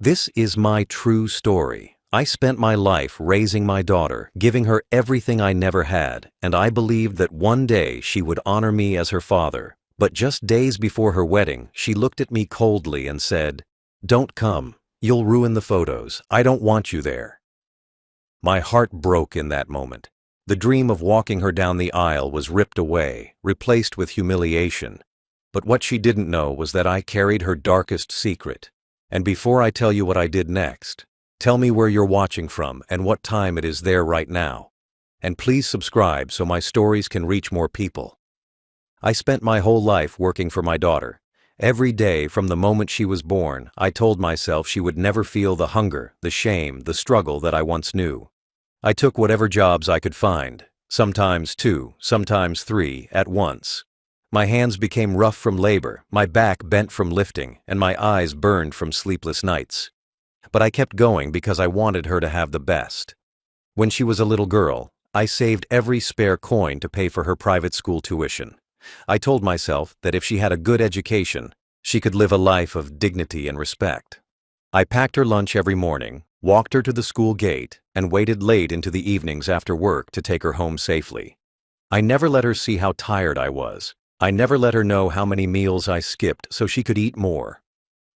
This is my true story. I spent my life raising my daughter, giving her everything I never had, and I believed that one day she would honor me as her father. But just days before her wedding, she looked at me coldly and said, "Don't come. You'll ruin the photos. I don't want you there." My heart broke in that moment. The dream of walking her down the aisle was ripped away, replaced with humiliation. But what she didn't know was that I carried her darkest secret. And before I tell you what I did next, tell me where you're watching from and what time it is there right now. And please subscribe so my stories can reach more people. I spent my whole life working for my daughter. Every day from the moment she was born, I told myself she would never feel the hunger, the shame, the struggle that I once knew. I took whatever jobs I could find, sometimes 2, sometimes 3, at once. My hands became rough from labor, my back bent from lifting, and my eyes burned from sleepless nights. But I kept going because I wanted her to have the best. When she was a little girl, I saved every spare coin to pay for her private school tuition. I told myself that if she had a good education, she could live a life of dignity and respect. I packed her lunch every morning, walked her to the school gate, and waited late into the evenings after work to take her home safely. I never let her see how tired I was. I never let her know how many meals I skipped so she could eat more.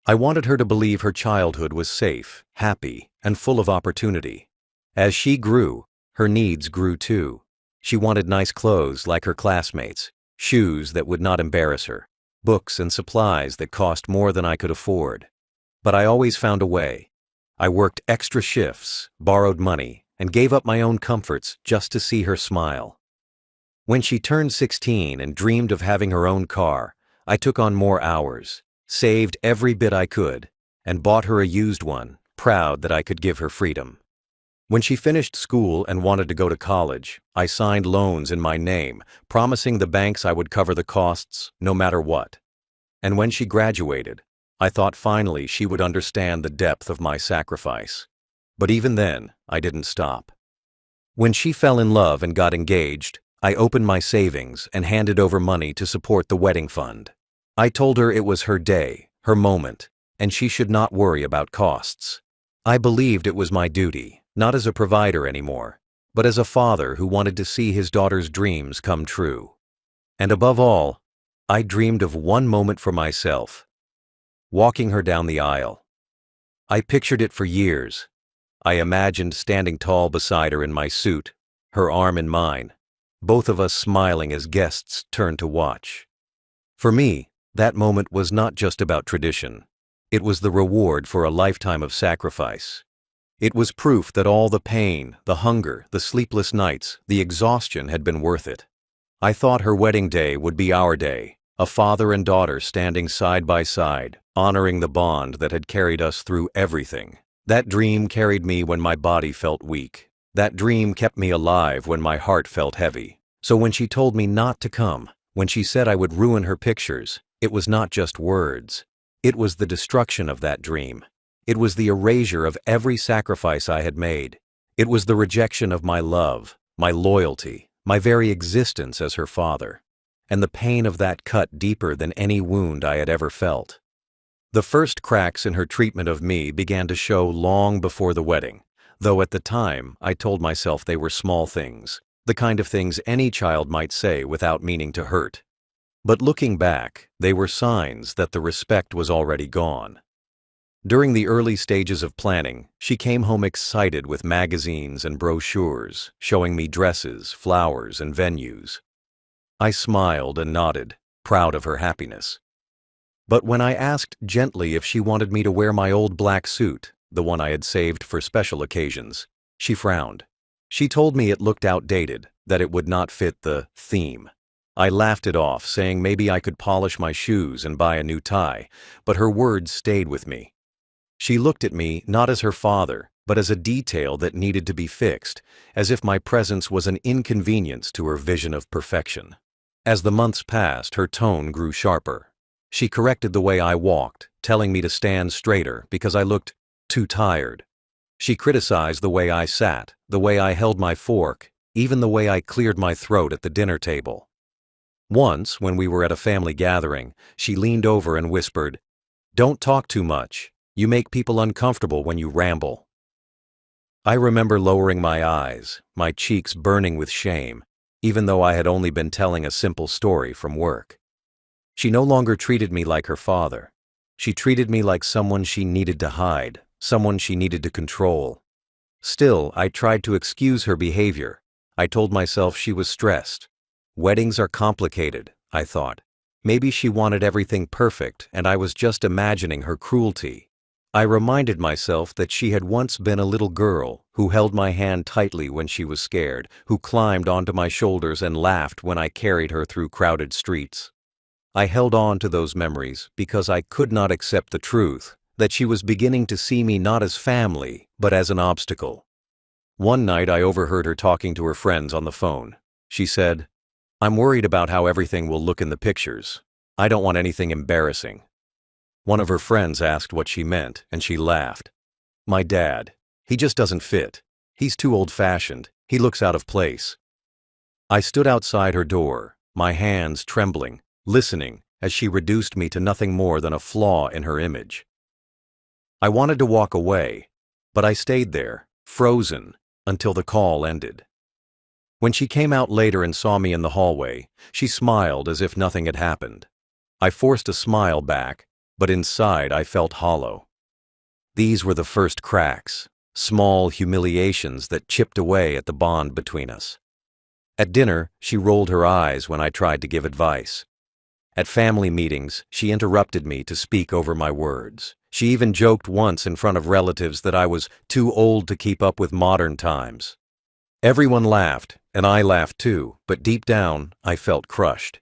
I wanted her to believe her childhood was safe, happy, and full of opportunity. As she grew, her needs grew too. She wanted nice clothes like her classmates, shoes that would not embarrass her, books and supplies that cost more than I could afford. But I always found a way. I worked extra shifts, borrowed money, and gave up my own comforts just to see her smile. When she turned 16 and dreamed of having her own car, I took on more hours, saved every bit I could, and bought her a used one, proud that I could give her freedom. When she finished school and wanted to go to college, I signed loans in my name, promising the banks I would cover the costs no matter what. And when she graduated, I thought finally she would understand the depth of my sacrifice. But even then, I didn't stop. When she fell in love and got engaged, I opened my savings and handed over money to support the wedding fund. I told her it was her day, her moment, and she should not worry about costs. I believed it was my duty, not as a provider anymore, but as a father who wanted to see his daughter's dreams come true. And above all, I dreamed of one moment for myself, walking her down the aisle. I pictured it for years. I imagined standing tall beside her in my suit, her arm in mine, both of us smiling as guests turned to watch. For me, that moment was not just about tradition. It was the reward for a lifetime of sacrifice. It was proof that all the pain, the hunger, the sleepless nights, the exhaustion had been worth it. I thought her wedding day would be our day, a father and daughter standing side by side, honoring the bond that had carried us through everything. That dream carried me when my body felt weak. That dream kept me alive when my heart felt heavy. So when she told me not to come, when she said I would ruin her pictures, it was not just words. It was the destruction of that dream. It was the erasure of every sacrifice I had made. It was the rejection of my love, my loyalty, my very existence as her father. And the pain of that cut deeper than any wound I had ever felt. The first cracks in her treatment of me began to show long before the wedding, though at the time I told myself they were small things, the kind of things any child might say without meaning to hurt. But looking back, they were signs that the respect was already gone. During the early stages of planning, she came home excited with magazines and brochures, showing me dresses, flowers, and venues. I smiled and nodded, proud of her happiness. But when I asked gently if she wanted me to wear my old black suit, the one I had saved for special occasions, she frowned. She told me it looked outdated, that it would not fit the theme. I laughed it off, saying maybe I could polish my shoes and buy a new tie, but her words stayed with me. She looked at me not as her father, but as a detail that needed to be fixed, as if my presence was an inconvenience to her vision of perfection. As the months passed, her tone grew sharper. She corrected the way I walked, telling me to stand straighter because I looked too tired. She criticized the way I sat, the way I held my fork, even the way I cleared my throat at the dinner table. Once, when we were at a family gathering, she leaned over and whispered, "Don't talk too much. You make people uncomfortable when you ramble. I remember lowering my eyes, my cheeks burning with shame, even though I had only been telling a simple story from work. She no longer treated me like her father. She treated me like someone she needed to hide, someone she needed to control. Still, I tried to excuse her behavior. I told myself she was stressed. Weddings are complicated, I thought. Maybe she wanted everything perfect and I was just imagining her cruelty. I reminded myself that she had once been a little girl who held my hand tightly when she was scared, who climbed onto my shoulders and laughed when I carried her through crowded streets. I held on to those memories because I could not accept the truth that she was beginning to see me not as family, but as an obstacle. One night I overheard her talking to her friends on the phone. She said, "I'm worried about how everything will look in the pictures. I don't want anything embarrassing." One of her friends asked what she meant, and she laughed. "My dad. He just doesn't fit. He's too old-fashioned. He looks out of place." I stood outside her door, my hands trembling, listening as she reduced me to nothing more than a flaw in her image. I wanted to walk away, but I stayed there, frozen, until the call ended. When she came out later and saw me in the hallway, she smiled as if nothing had happened. I forced a smile back, but inside I felt hollow. These were the first cracks, small humiliations that chipped away at the bond between us. At dinner, she rolled her eyes when I tried to give advice. At family meetings, she interrupted me to speak over my words. She even joked once in front of relatives that I was too old to keep up with modern times. Everyone laughed, and I laughed too, but deep down, I felt crushed.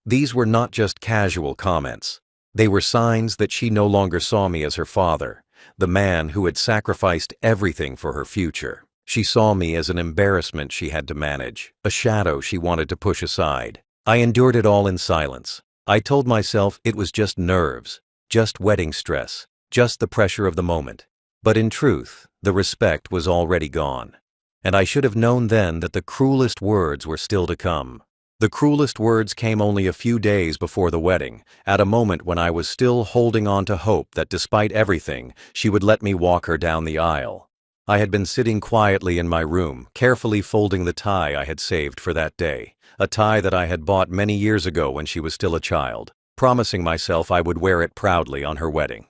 These were not just casual comments. They were signs that she no longer saw me as her father, the man who had sacrificed everything for her future. She saw me as an embarrassment she had to manage, a shadow she wanted to push aside. I endured it all in silence. I told myself it was just nerves, just wedding stress, just the pressure of the moment. But in truth, the respect was already gone. And I should have known then that the cruelest words were still to come. The cruelest words came only a few days before the wedding, at a moment when I was still holding on to hope that despite everything, she would let me walk her down the aisle. I had been sitting quietly in my room, carefully folding the tie I had saved for that day, a tie that I had bought many years ago when she was still a child, promising myself I would wear it proudly on her wedding.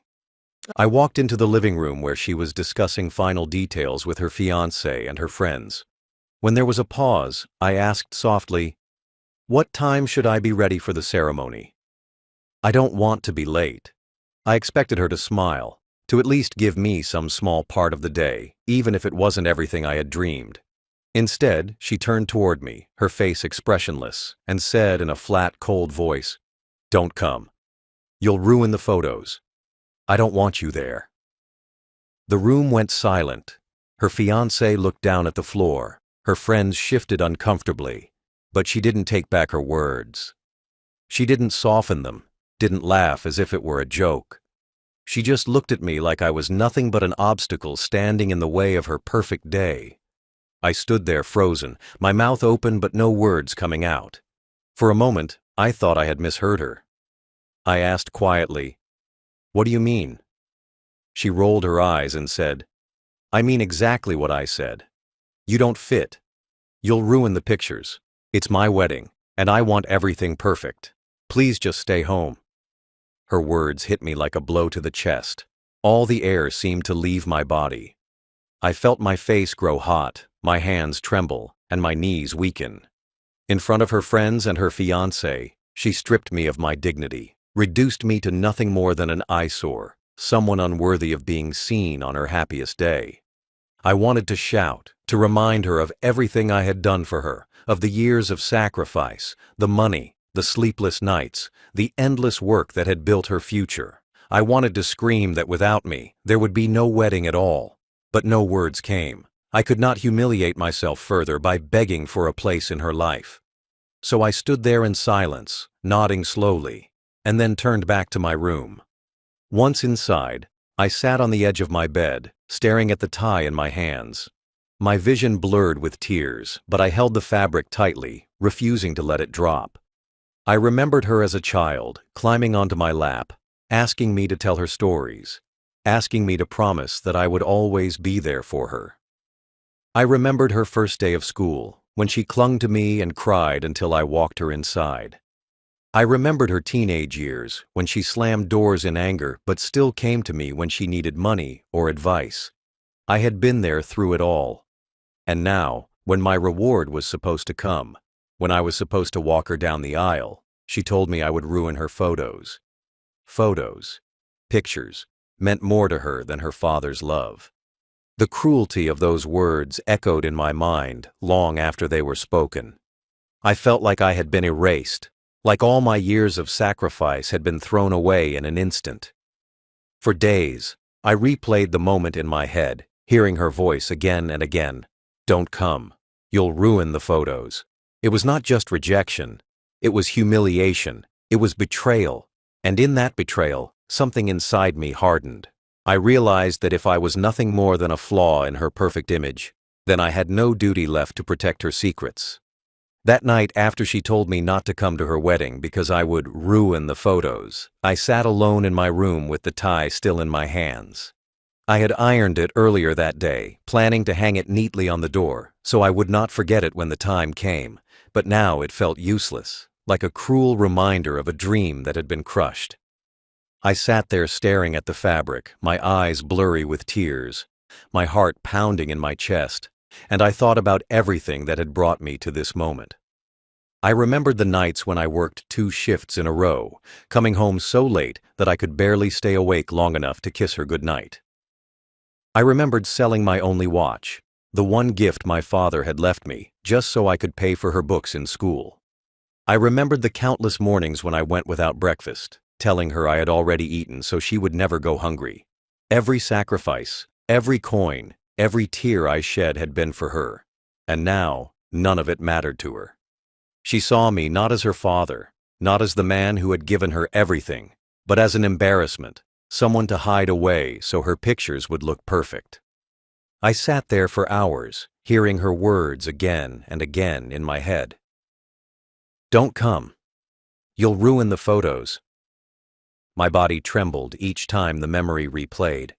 I walked into the living room where she was discussing final details with her fiancé and her friends. When there was a pause, I asked softly, "What time should I be ready for the ceremony? I don't want to be late." I expected her to smile, to at least give me some small part of the day, even if it wasn't everything I had dreamed. Instead, she turned toward me, her face expressionless, and said in a flat, cold voice, "Don't come. You'll ruin the photos. I don't want you there." The room went silent. Her fiancé looked down at the floor. Her friends shifted uncomfortably. But she didn't take back her words. She didn't soften them, didn't laugh as if it were a joke. She just looked at me like I was nothing but an obstacle standing in the way of her perfect day. I stood there frozen, my mouth open but no words coming out. For a moment, I thought I had misheard her. I asked quietly, "What do you mean?" She rolled her eyes and said, "I mean exactly what I said. You don't fit. You'll ruin the pictures. It's my wedding, and I want everything perfect. Please just stay home." Her words hit me like a blow to the chest. All the air seemed to leave my body. I felt my face grow hot, my hands tremble, and my knees weaken. In front of her friends and her fiancé, she stripped me of my dignity, reduced me to nothing more than an eyesore, someone unworthy of being seen on her happiest day. I wanted to shout, to remind her of everything I had done for her, of the years of sacrifice, the money, the sleepless nights, the endless work that had built her future. I wanted to scream that without me, there would be no wedding at all. But no words came. I could not humiliate myself further by begging for a place in her life. So I stood there in silence, nodding slowly, and then turned back to my room. Once inside, I sat on the edge of my bed, staring at the tie in my hands. My vision blurred with tears, but I held the fabric tightly, refusing to let it drop. I remembered her as a child, climbing onto my lap, asking me to tell her stories. asking me to promise that I would always be there for her. I remembered her first day of school, when she clung to me and cried until I walked her inside. I remembered her teenage years, when she slammed doors in anger but still came to me when she needed money or advice. I had been there through it all. And now, when my reward was supposed to come, when I was supposed to walk her down the aisle, she told me I would ruin her photos. Photos, pictures, meant more to her than her father's love. The cruelty of those words echoed in my mind long after they were spoken. I felt like I had been erased, like all my years of sacrifice had been thrown away in an instant. For days, I replayed the moment in my head, hearing her voice again and again. "Don't come. You'll ruin the photos." It was not just rejection. It was humiliation. It was betrayal. And in that betrayal, something inside me hardened. I realized that if I was nothing more than a flaw in her perfect image, then I had no duty left to protect her secrets. That night, after she told me not to come to her wedding because I would ruin the photos, I sat alone in my room with the tie still in my hands. I had ironed it earlier that day, planning to hang it neatly on the door, so I would not forget it when the time came, but now it felt useless, like a cruel reminder of a dream that had been crushed. I sat there staring at the fabric, my eyes blurry with tears, my heart pounding in my chest, and I thought about everything that had brought me to this moment. I remembered the nights when I worked 2 shifts in a row, coming home so late that I could barely stay awake long enough to kiss her goodnight. I remembered selling my only watch, the one gift my father had left me, just so I could pay for her books in school. I remembered the countless mornings when I went without breakfast, telling her I had already eaten so she would never go hungry. Every sacrifice, every coin, every tear I shed had been for her, and now none of it mattered to her. She saw me not as her father, not as the man who had given her everything, but as an embarrassment, someone to hide away so her pictures would look perfect. I sat there for hours, hearing her words again and again in my head. "Don't come. You'll ruin the photos." My body trembled each time the memory replayed.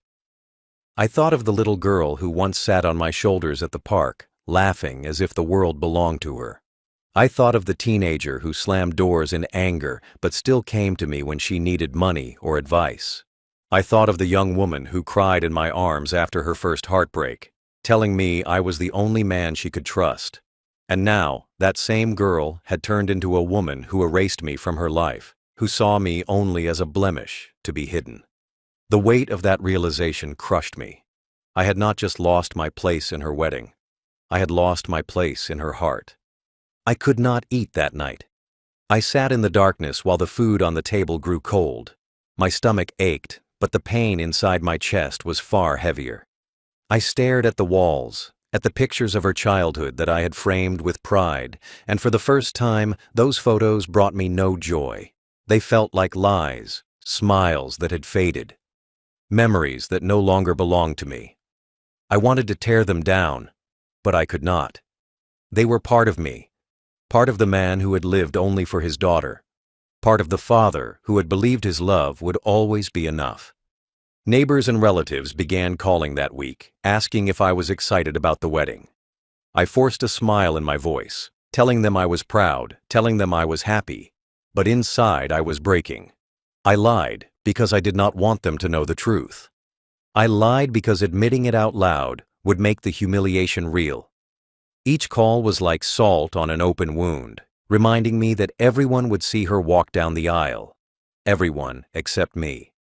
I thought of the little girl who once sat on my shoulders at the park, laughing as if the world belonged to her. I thought of the teenager who slammed doors in anger but still came to me when she needed money or advice. I thought of the young woman who cried in my arms after her first heartbreak, telling me I was the only man she could trust. And now, that same girl had turned into a woman who erased me from her life, who saw me only as a blemish to be hidden. The weight of that realization crushed me. I had not just lost my place in her wedding. I had lost my place in her heart. I could not eat that night. I sat in the darkness while the food on the table grew cold. My stomach ached, but the pain inside my chest was far heavier. I stared at the walls, at the pictures of her childhood that I had framed with pride, and for the first time, those photos brought me no joy. They felt like lies, smiles that had faded, memories that no longer belonged to me. I wanted to tear them down, but I could not. They were part of me, part of the man who had lived only for his daughter, part of the father who had believed his love would always be enough. Neighbors and relatives began calling that week, asking if I was excited about the wedding. I forced a smile in my voice, telling them I was proud, telling them I was happy, but inside I was breaking. I lied because I did not want them to know the truth. I lied because admitting it out loud would make the humiliation real. Each call was like salt on an open wound, reminding me that everyone would see her walk down the aisle. Everyone except me.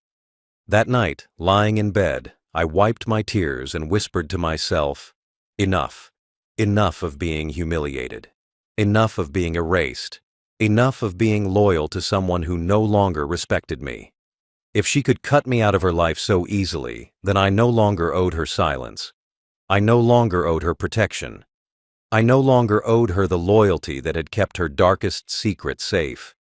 That night, lying in bed, I wiped my tears and whispered to myself, "Enough. Enough of being humiliated. Enough of being erased. Enough of being loyal to someone who no longer respected me." If she could cut me out of her life so easily, then I no longer owed her silence. I no longer owed her protection. I no longer owed her the loyalty that had kept her darkest secret safe.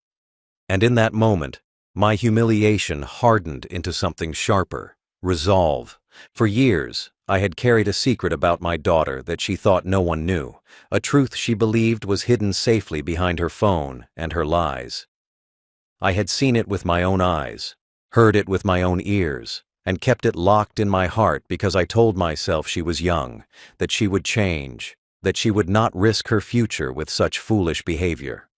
And in that moment, my humiliation hardened into something sharper, resolve. For years, I had carried a secret about my daughter that she thought no one knew, a truth she believed was hidden safely behind her phone and her lies. I had seen it with my own eyes, heard it with my own ears, and kept it locked in my heart because I told myself she was young, that she would change, that she would not risk her future with such foolish behavior.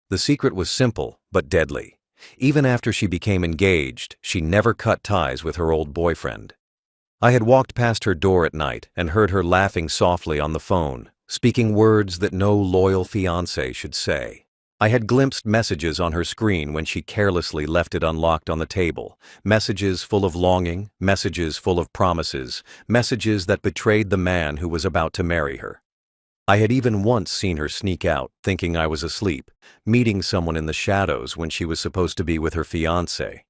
The secret was simple but deadly. Even after she became engaged, she never cut ties with her old boyfriend. I had walked past her door at night and heard her laughing softly on the phone, speaking words that no loyal fiancé should say. I had glimpsed messages on her screen when she carelessly left it unlocked on the table, messages full of longing, messages full of promises, messages that betrayed the man who was about to marry her. I had even once seen her sneak out, thinking I was asleep, meeting someone in the shadows when she was supposed to be with her fiancé.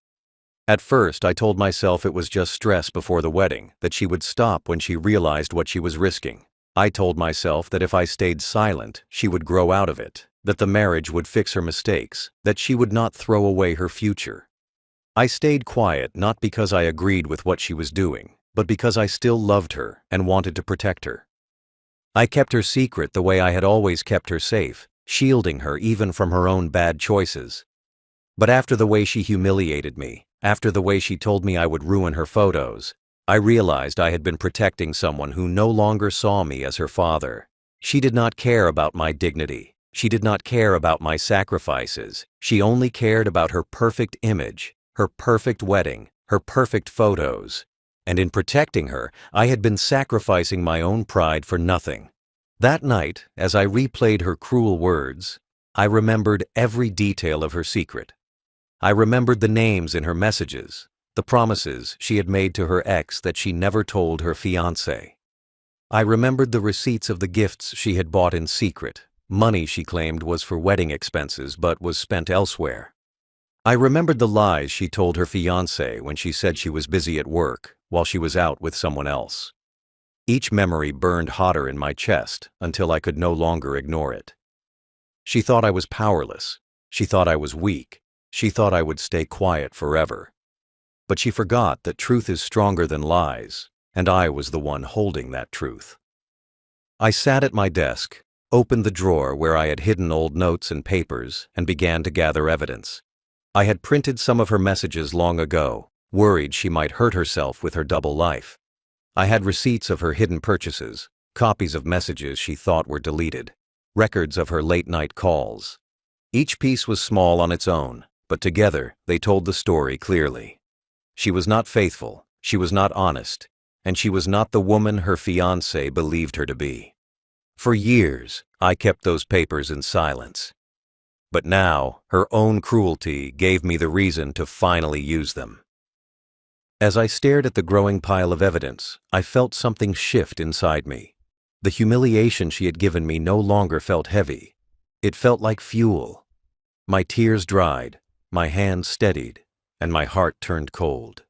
At first, I told myself it was just stress before the wedding, that she would stop when she realized what she was risking. I told myself that if I stayed silent, she would grow out of it, that the marriage would fix her mistakes, that she would not throw away her future. I stayed quiet not because I agreed with what she was doing, but because I still loved her and wanted to protect her. I kept her secret the way I had always kept her safe, shielding her even from her own bad choices. But after the way she humiliated me, after the way she told me I would ruin her photos, I realized I had been protecting someone who no longer saw me as her father. She did not care about my dignity. She did not care about my sacrifices. She only cared about her perfect image, her perfect wedding, her perfect photos. And in protecting her, I had been sacrificing my own pride for nothing. That night, as I replayed her cruel words, I remembered every detail of her secret. I remembered the names in her messages, the promises she had made to her ex that she never told her fiancé. I remembered the receipts of the gifts she had bought in secret, money she claimed was for wedding expenses but was spent elsewhere. I remembered the lies she told her fiancé when she said she was busy at work while she was out with someone else. Each memory burned hotter in my chest until I could no longer ignore it. She thought I was powerless. She thought I was weak. She thought I would stay quiet forever. But she forgot that truth is stronger than lies, and I was the one holding that truth. I sat at my desk, opened the drawer where I had hidden old notes and papers, and began to gather evidence. I had printed some of her messages long ago, worried she might hurt herself with her double life. I had receipts of her hidden purchases, copies of messages she thought were deleted, records of her late-night calls. Each piece was small on its own, but together they told the story clearly. She was not faithful, she was not honest, and she was not the woman her fiancé believed her to be. For years, I kept those papers in silence. But now, her own cruelty gave me the reason to finally use them. As I stared at the growing pile of evidence, I felt something shift inside me. The humiliation she had given me no longer felt heavy. It felt like fuel. My tears dried, my hands steadied, and my heart turned cold.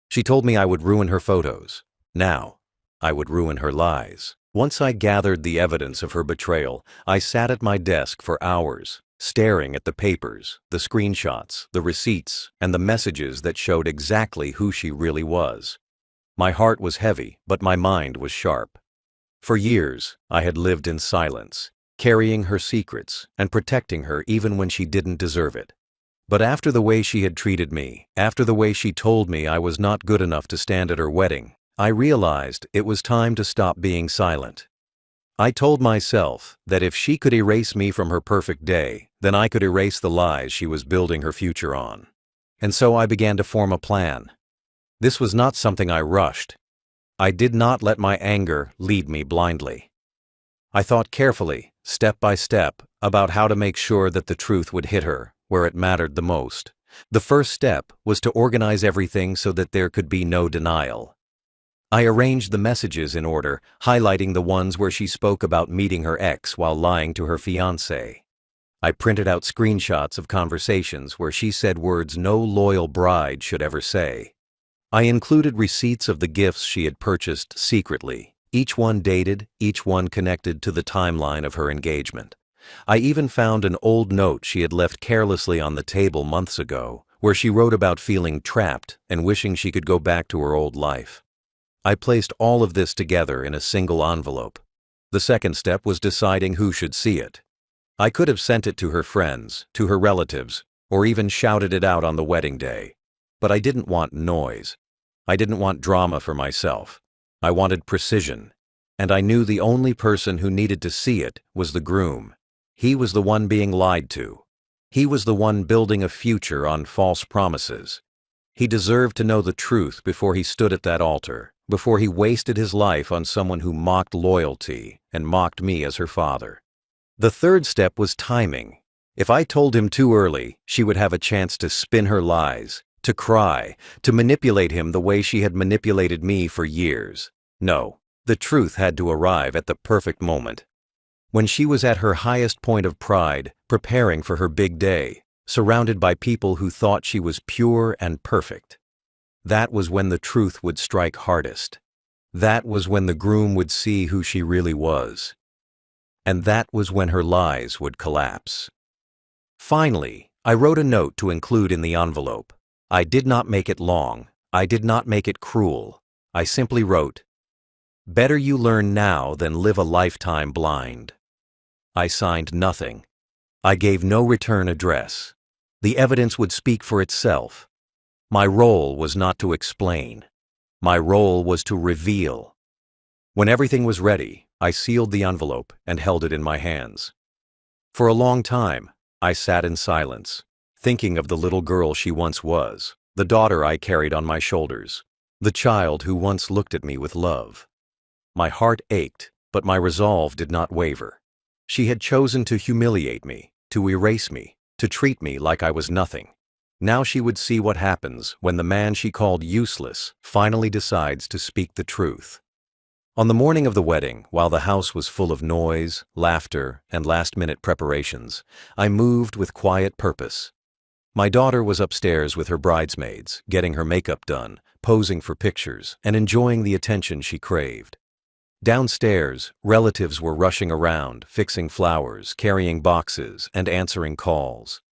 She told me I would ruin her photos. Now, I would ruin her lies. Once I gathered the evidence of her betrayal, I sat at my desk for hours, staring at the papers, the screenshots, the receipts, and the messages that showed exactly who she really was. My heart was heavy, but my mind was sharp. For years, I had lived in silence, carrying her secrets and protecting her even when she didn't deserve it. But after the way she had treated me, after the way she told me I was not good enough to stand at her wedding, I realized it was time to stop being silent. I told myself that if she could erase me from her perfect day, then I could erase the lies she was building her future on. And so I began to form a plan. This was not something I rushed. I did not let my anger lead me blindly. I thought carefully, step by step, about how to make sure that the truth would hit her where it mattered the most. The first step was to organize everything so that there could be no denial. I arranged the messages in order, highlighting the ones where she spoke about meeting her ex while lying to her fiancé. I printed out screenshots of conversations where she said words no loyal bride should ever say. I included receipts of the gifts she had purchased secretly, each one dated, each one connected to the timeline of her engagement. I even found an old note she had left carelessly on the table months ago, where she wrote about feeling trapped and wishing she could go back to her old life. I placed all of this together in a single envelope. The second step was deciding who should see it. I could have sent it to her friends, to her relatives, or even shouted it out on the wedding day. But I didn't want noise. I didn't want drama for myself. I wanted precision. And I knew the only person who needed to see it was the groom. He was the one being lied to. He was the one building a future on false promises. He deserved to know the truth before he stood at that altar, before he wasted his life on someone who mocked loyalty and mocked me as her father. The third step was timing. If I told him too early, she would have a chance to spin her lies, to cry, to manipulate him the way she had manipulated me for years. No, the truth had to arrive at the perfect moment. When she was at her highest point of pride, preparing for her big day, surrounded by people who thought she was pure and perfect. That was when the truth would strike hardest. That was when the groom would see who she really was. And that was when her lies would collapse. Finally, I wrote a note to include in the envelope. I did not make it long. I did not make it cruel. I simply wrote, "Better you learn now than live a lifetime blind." I signed nothing. I gave no return address. The evidence would speak for itself. My role was not to explain. My role was to reveal. When everything was ready, I sealed the envelope and held it in my hands. For a long time, I sat in silence, thinking of the little girl she once was, the daughter I carried on my shoulders, the child who once looked at me with love. My heart ached, but my resolve did not waver. She had chosen to humiliate me, to erase me, to treat me like I was nothing. Now she would see what happens when the man she called useless finally decides to speak the truth. On the morning of the wedding, while the house was full of noise, laughter, and last-minute preparations, I moved with quiet purpose. My daughter was upstairs with her bridesmaids, getting her makeup done, posing for pictures, and enjoying the attention she craved. Downstairs, relatives were rushing around, fixing flowers, carrying boxes, and answering calls.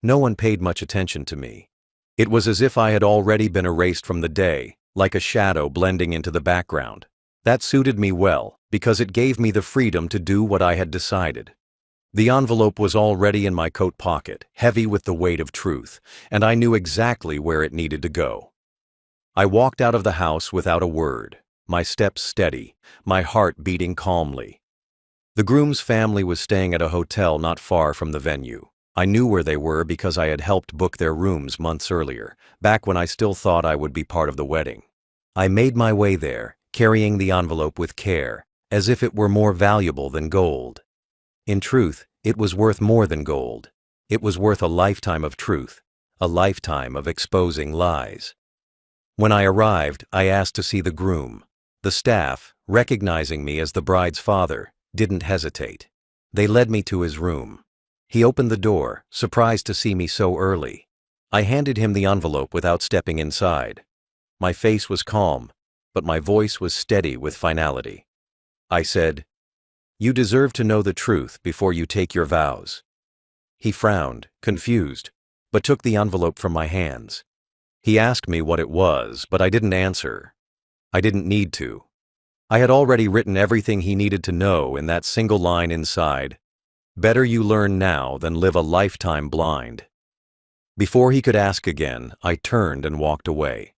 No one paid much attention to me. It was as if I had already been erased from the day, like a shadow blending into the background. That suited me well, because it gave me the freedom to do what I had decided. The envelope was already in my coat pocket, heavy with the weight of truth, and I knew exactly where it needed to go. I walked out of the house without a word, my steps steady, my heart beating calmly. The groom's family was staying at a hotel not far from the venue. I knew where they were because I had helped book their rooms months earlier, back when I still thought I would be part of the wedding. I made my way there, carrying the envelope with care, as if it were more valuable than gold. In truth, it was worth more than gold. It was worth a lifetime of truth, a lifetime of exposing lies. When I arrived, I asked to see the groom. The staff, recognizing me as the bride's father, didn't hesitate. They led me to his room. He opened the door, surprised to see me so early. I handed him the envelope without stepping inside. My face was calm, but my voice was steady with finality. I said, "You deserve to know the truth before you take your vows." He frowned, confused, but took the envelope from my hands. He asked me what it was, but I didn't answer. I didn't need to. I had already written everything he needed to know in that single line inside. Better you learn now than live a lifetime blind. Before he could ask again, I turned and walked away.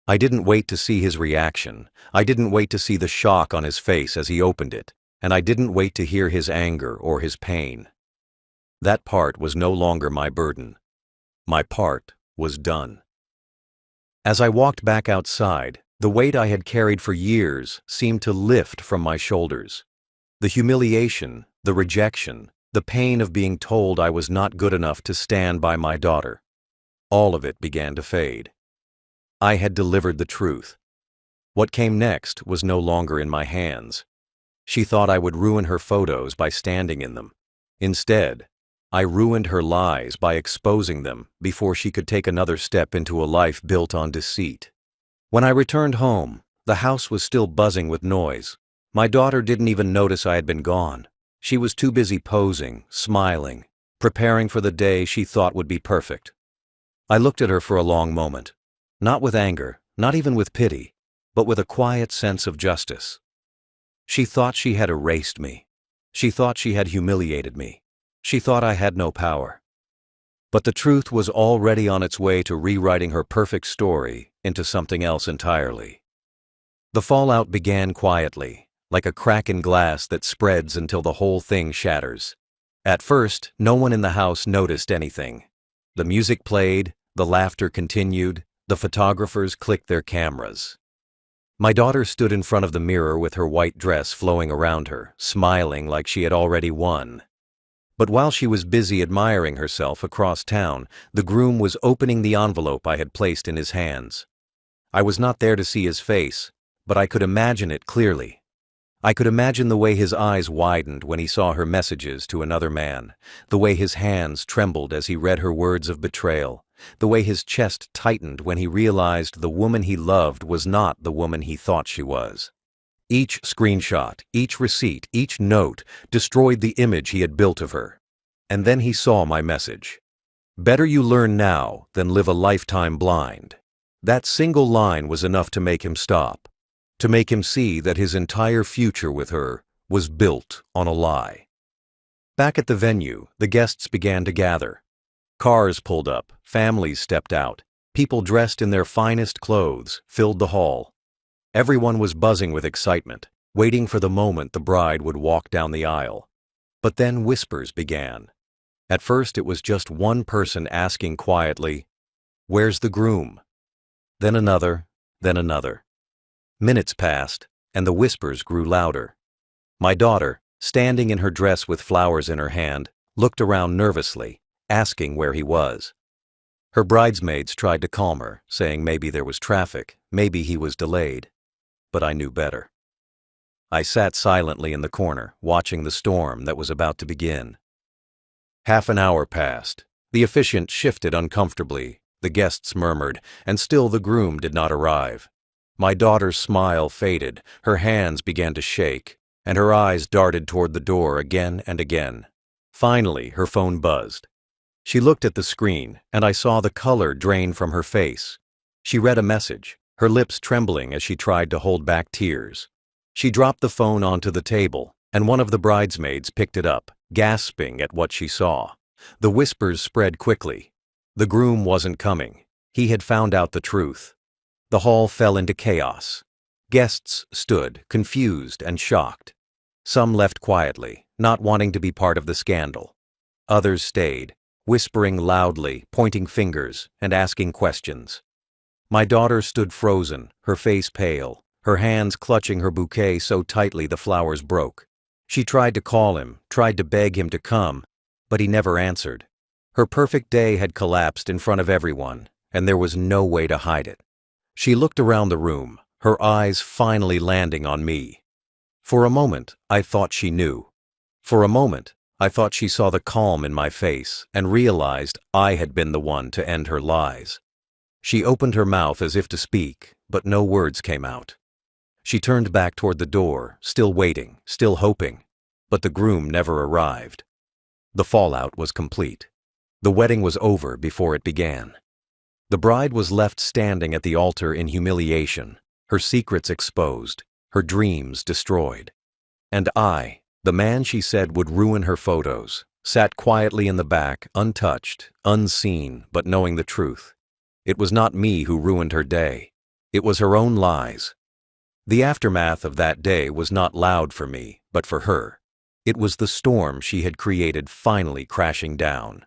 I didn't wait to see his reaction. I didn't wait to see the shock on his face as he opened it, and I didn't wait to hear his anger or his pain. That part was no longer my burden. My part was done. As I walked back outside, the weight I had carried for years seemed to lift from my shoulders. The humiliation, the rejection, the pain of being told I was not good enough to stand by my daughter, all of it began to fade. I had delivered the truth. What came next was no longer in my hands. She thought I would ruin her photos by standing in them. Instead, I ruined her lies by exposing them before she could take another step into a life built on deceit. When I returned home, the house was still buzzing with noise. My daughter didn't even notice I had been gone. She was too busy posing, smiling, preparing for the day she thought would be perfect. I looked at her for a long moment, not with anger, not even with pity, but with a quiet sense of justice. She thought she had erased me. She thought she had humiliated me. She thought I had no power. But the truth was already on its way to rewriting her perfect story into something else entirely. The fallout began quietly, like a crack in glass that spreads until the whole thing shatters. At first, no one in the house noticed anything. The music played, the laughter continued, the photographers clicked their cameras. My daughter stood in front of the mirror with her white dress flowing around her, smiling like she had already won. But while she was busy admiring herself across town, the groom was opening the envelope I had placed in his hands. I was not there to see his face, but I could imagine it clearly. I could imagine the way his eyes widened when he saw her messages to another man, the way his hands trembled as he read her words of betrayal, the way his chest tightened when he realized the woman he loved was not the woman he thought she was. Each screenshot, each receipt, each note destroyed the image he had built of her. And then he saw my message. Better you learn now than live a lifetime blind. That single line was enough to make him stop, to make him see that his entire future with her was built on a lie. Back at the venue, the guests began to gather. Cars pulled up, families stepped out, people dressed in their finest clothes filled the hall. Everyone was buzzing with excitement, waiting for the moment the bride would walk down the aisle. But then whispers began. At first it was just one person asking quietly, "Where's the groom?" Then another, then another. Minutes passed, and the whispers grew louder. My daughter, standing in her dress with flowers in her hand, looked around nervously, asking where he was. Her bridesmaids tried to calm her, saying maybe there was traffic, maybe he was delayed. But I knew better. I sat silently in the corner, watching the storm that was about to begin. Half an hour passed. The officiant shifted uncomfortably, the guests murmured, and still the groom did not arrive. My daughter's smile faded, her hands began to shake, and her eyes darted toward the door again and again. Finally, her phone buzzed. She looked at the screen, and I saw the color drain from her face. She read a message, her lips trembling as she tried to hold back tears. She dropped the phone onto the table, and one of the bridesmaids picked it up, gasping at what she saw. The whispers spread quickly. The groom wasn't coming. He had found out the truth. The hall fell into chaos. Guests stood, confused and shocked. Some left quietly, not wanting to be part of the scandal. Others stayed, whispering loudly, pointing fingers, and asking questions. My daughter stood frozen, her face pale, her hands clutching her bouquet so tightly the flowers broke. She tried to call him, tried to beg him to come, but he never answered. Her perfect day had collapsed in front of everyone, and there was no way to hide it. She looked around the room, her eyes finally landing on me. For a moment, I thought she knew. For a moment, I thought she saw the calm in my face and realized I had been the one to end her lies. She opened her mouth as if to speak, but no words came out. She turned back toward the door, still waiting, still hoping, but the groom never arrived. The fallout was complete. The wedding was over before it began. The bride was left standing at the altar in humiliation, her secrets exposed, her dreams destroyed. And I, the man she said would ruin her photos, sat quietly in the back, untouched, unseen, but knowing the truth. It was not me who ruined her day. It was her own lies. The aftermath of that day was not loud for me, but for her. It was the storm she had created finally crashing down.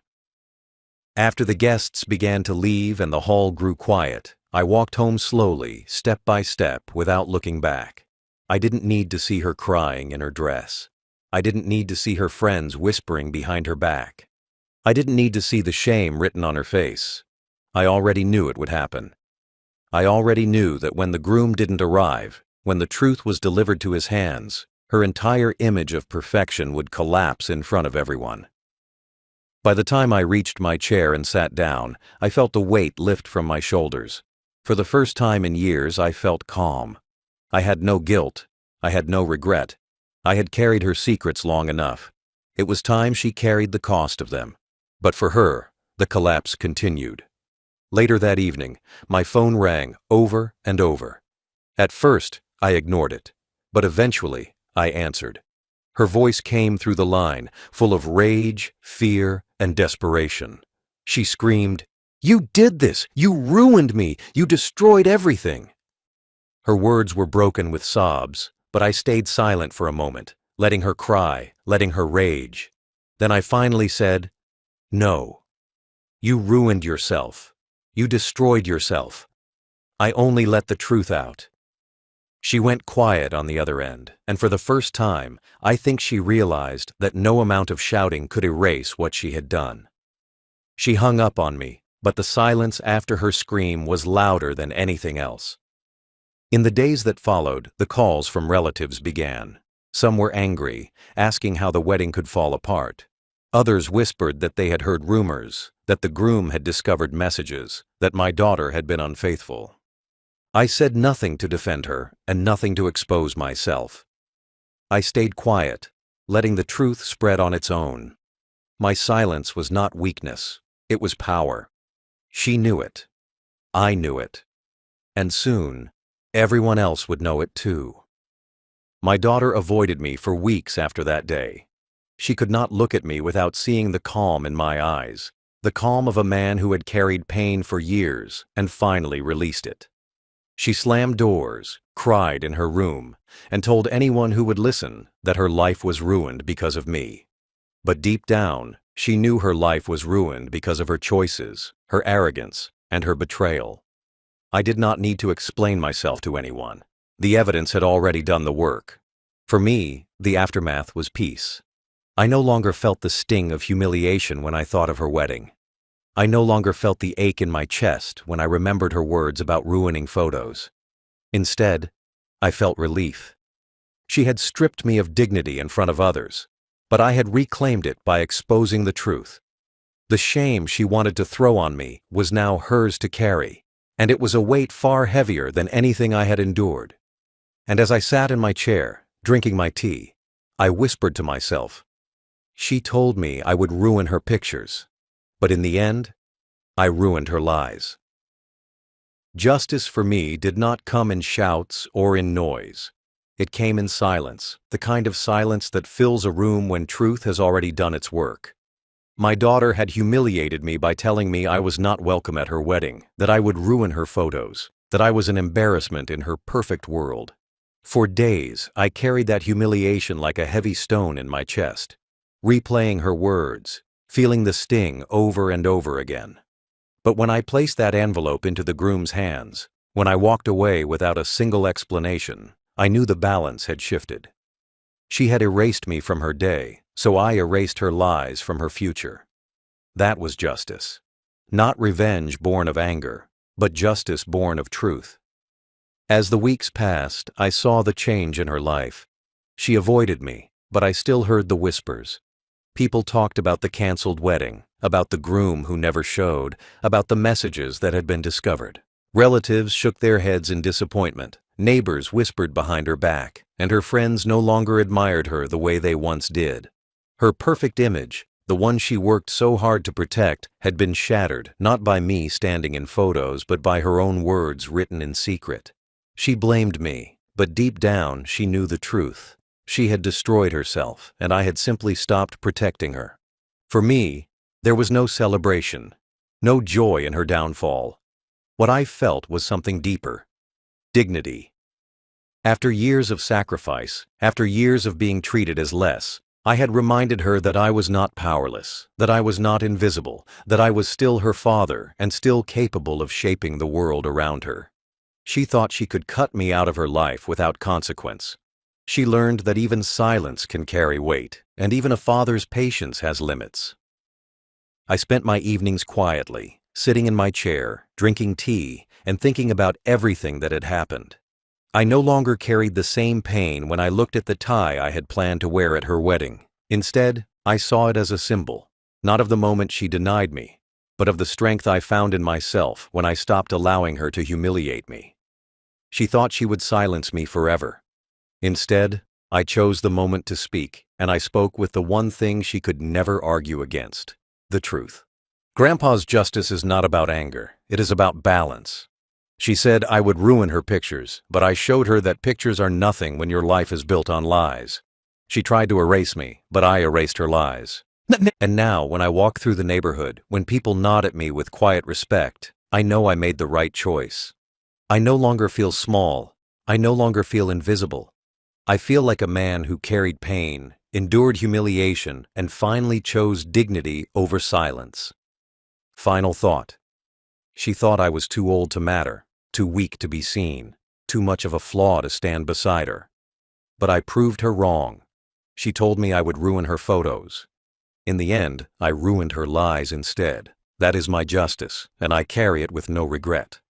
After the guests began to leave and the hall grew quiet, I walked home slowly, step by step, without looking back. I didn't need to see her crying in her dress. I didn't need to see her friends whispering behind her back. I didn't need to see the shame written on her face. I already knew it would happen. I already knew that when the groom didn't arrive, when the truth was delivered to his hands, her entire image of perfection would collapse in front of everyone. By the time I reached my chair and sat down, I felt a weight lift from my shoulders. For the first time in years, I felt calm. I had no guilt. I had no regret. I had carried her secrets long enough. It was time she carried the cost of them. But for her, the collapse continued. Later that evening, my phone rang over and over. At first, I ignored it, but eventually, I answered. Her voice came through the line, full of rage, fear, and desperation. She screamed, "You did this! You ruined me! You destroyed everything!" Her words were broken with sobs, but I stayed silent for a moment, letting her cry, letting her rage. Then I finally said, "No. You ruined yourself. You destroyed yourself. I only let the truth out." She went quiet on the other end, and for the first time, I think she realized that no amount of shouting could erase what she had done. She hung up on me, but the silence after her scream was louder than anything else. In the days that followed, the calls from relatives began. Some were angry, asking how the wedding could fall apart. Others whispered that they had heard rumors, that the groom had discovered messages, that my daughter had been unfaithful. I said nothing to defend her and nothing to expose myself. I stayed quiet, letting the truth spread on its own. My silence was not weakness, it was power. She knew it. I knew it. And soon, everyone else would know it too. My daughter avoided me for weeks after that day. She could not look at me without seeing the calm in my eyes, the calm of a man who had carried pain for years and finally released it. She slammed doors, cried in her room, and told anyone who would listen that her life was ruined because of me. But deep down, she knew her life was ruined because of her choices, her arrogance, and her betrayal. I did not need to explain myself to anyone. The evidence had already done the work. For me, the aftermath was peace. I no longer felt the sting of humiliation when I thought of her wedding. I no longer felt the ache in my chest when I remembered her words about ruining photos. Instead, I felt relief. She had stripped me of dignity in front of others, but I had reclaimed it by exposing the truth. The shame she wanted to throw on me was now hers to carry, and it was a weight far heavier than anything I had endured. And as I sat in my chair, drinking my tea, I whispered to myself, "She told me I would ruin her pictures, but in the end, I ruined her lies." Justice for me did not come in shouts or in noise. It came in silence, the kind of silence that fills a room when truth has already done its work. My daughter had humiliated me by telling me I was not welcome at her wedding, that I would ruin her photos, that I was an embarrassment in her perfect world. For days, I carried that humiliation like a heavy stone in my chest, replaying her words, feeling the sting over and over again. But when I placed that envelope into the groom's hands, when I walked away without a single explanation, I knew the balance had shifted. She had erased me from her day, so I erased her lies from her future. That was justice. Not revenge born of anger, but justice born of truth. As the weeks passed, I saw the change in her life. She avoided me, but I still heard the whispers. People talked about the canceled wedding, about the groom who never showed, about the messages that had been discovered. Relatives shook their heads in disappointment. Neighbors whispered behind her back, and her friends no longer admired her the way they once did. Her perfect image, the one she worked so hard to protect, had been shattered, not by me standing in photos, but by her own words written in secret. She blamed me, but deep down she knew the truth. She had destroyed herself, and I had simply stopped protecting her. For me, there was no celebration, no joy in her downfall. What I felt was something deeper. Dignity. After years of sacrifice, after years of being treated as less, I had reminded her that I was not powerless, that I was not invisible, that I was still her father and still capable of shaping the world around her. She thought she could cut me out of her life without consequence. She learned that even silence can carry weight, and even a father's patience has limits. I spent my evenings quietly, sitting in my chair, drinking tea, and thinking about everything that had happened. I no longer carried the same pain when I looked at the tie I had planned to wear at her wedding. Instead, I saw it as a symbol, not of the moment she denied me, but of the strength I found in myself when I stopped allowing her to humiliate me. She thought she would silence me forever. Instead, I chose the moment to speak, and I spoke with the one thing she could never argue against: the truth. Grandpa's justice is not about anger, it is about balance. She said I would ruin her pictures, but I showed her that pictures are nothing when your life is built on lies. She tried to erase me, but I erased her lies. And now, when I walk through the neighborhood, when people nod at me with quiet respect, I know I made the right choice. I no longer feel small. I no longer feel invisible. I feel like a man who carried pain, endured humiliation, and finally chose dignity over silence. Final thought. She thought I was too old to matter, too weak to be seen, too much of a flaw to stand beside her. But I proved her wrong. She told me I would ruin her photos. In the end, I ruined her lies instead. That is my justice, and I carry it with no regret.